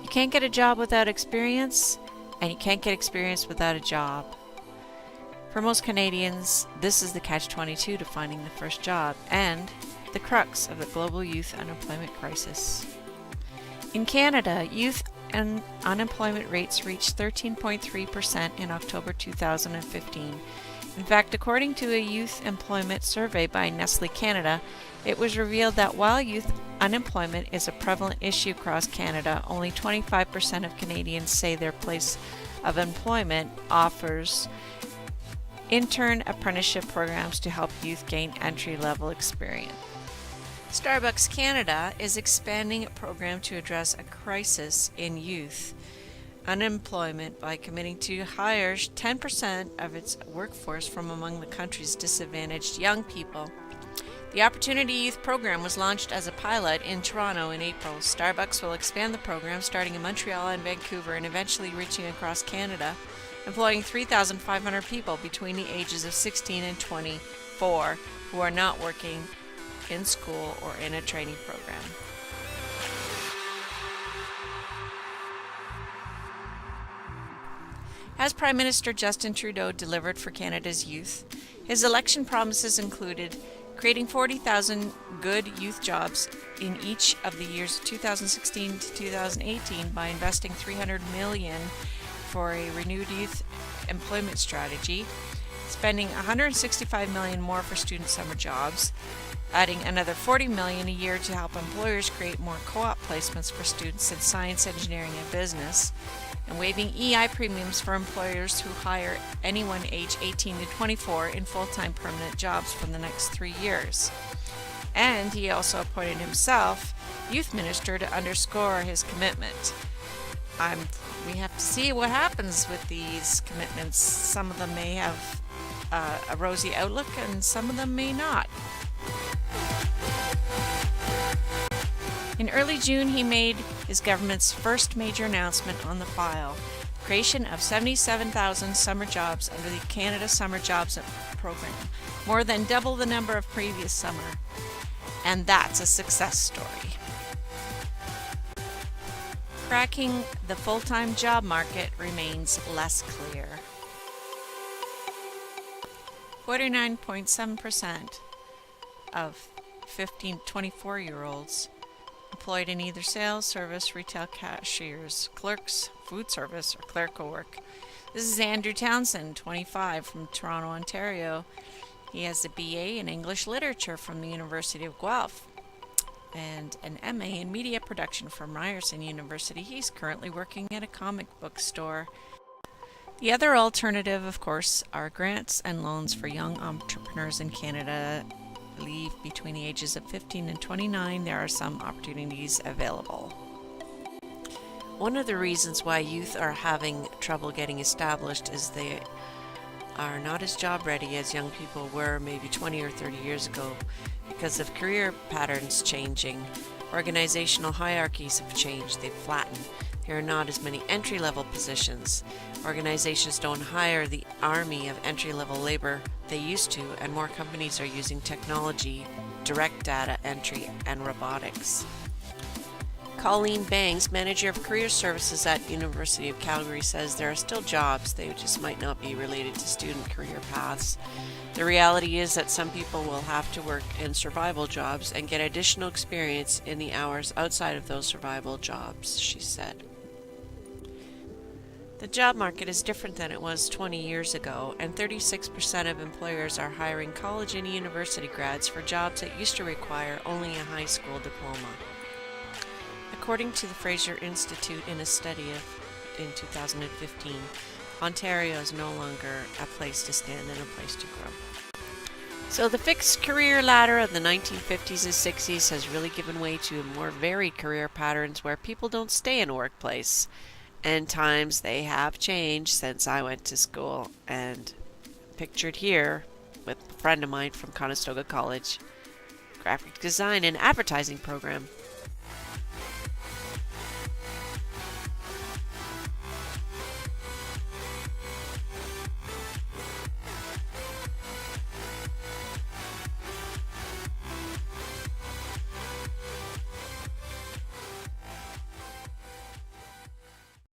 You can't get a job without experience, and you can't get experience without a job. For most Canadians, this is the catch-22 to finding the first job and the crux of the global youth unemployment crisis. In Canada, youth and unemployment rates reached 13.3% in October 2015. In fact, according to a youth employment survey by Nestle Canada, it was revealed that while youth unemployment is a prevalent issue across Canada, only 25% of Canadians say their place of employment offers intern apprenticeship programs to help youth gain entry-level experience. Starbucks Canada is expanding a program to address a crisis in youth unemployment by committing to hire 10% of its workforce from among the country's disadvantaged young people. The Opportunity Youth program was launched as a pilot in Toronto in April. Starbucks will expand the program starting in Montreal and Vancouver and eventually reaching across Canada, employing 3,500 people between the ages of 16 and 24 who are not working in school or in a training program. As Prime Minister Justin Trudeau delivered for Canada's youth, his election promises included creating 40,000 good youth jobs in each of the years 2016 to 2018 by investing $300 million for a renewed youth employment strategy, spending $165 million more for student summer jobs, adding another $40 million a year to help employers create more co-op placements for students in science, engineering, and business, and waiving EI premiums for employers who hire anyone age 18 to 24 in full-time permanent jobs for the next 3 years. And he also appointed himself youth minister to underscore his commitment. We have to see what happens with these commitments. Some of them may have a rosy outlook and some of them may not. In early June, he made his government's first major announcement on the file, creation of 77,000 summer jobs under the Canada Summer Jobs Program, more than double the number of previous summer. And that's a success story. Cracking the full-time job market remains less clear. 49.7% of 15 to 24-year-olds employed in either sales, service, retail cashiers, clerks, food service, or clerical work. This is Andrew Townsend, 25, from Toronto, Ontario. He has a BA in English Literature from the University of Guelph and an MA in Media Production from Ryerson University. He's currently working at a comic book store. The other alternative, of course, are grants and loans for young entrepreneurs in Canada. Leave between the ages of 15 and 29, there are some opportunities available. One of the reasons why youth are having trouble getting established is they are not as job ready as young people were maybe 20 or 30 years ago because of career patterns changing. Organizational hierarchies have changed, they've flattened. There are not as many entry-level positions. Organizations don't hire the army of entry-level labor they used to, and more companies are using technology, direct data entry, and robotics. Colleen Bangs, Manager of Career Services at University of Calgary, says there are still jobs, they just might not be related to student career paths. The reality is that some people will have to work in survival jobs and get additional experience in the hours outside of those survival jobs, she said. The job market is different than it was 20 years ago, and 36% of employers are hiring college and university grads for jobs that used to require only a high school diploma. According to the Fraser Institute in a study in 2015, Ontario is no longer a place to stand and a place to grow. So the fixed career ladder of the 1950s and 60s has really given way to more varied career patterns where people don't stay in a workplace. And times they have changed since I went to school, and pictured here with a friend of mine from Conestoga College, graphic design and advertising program.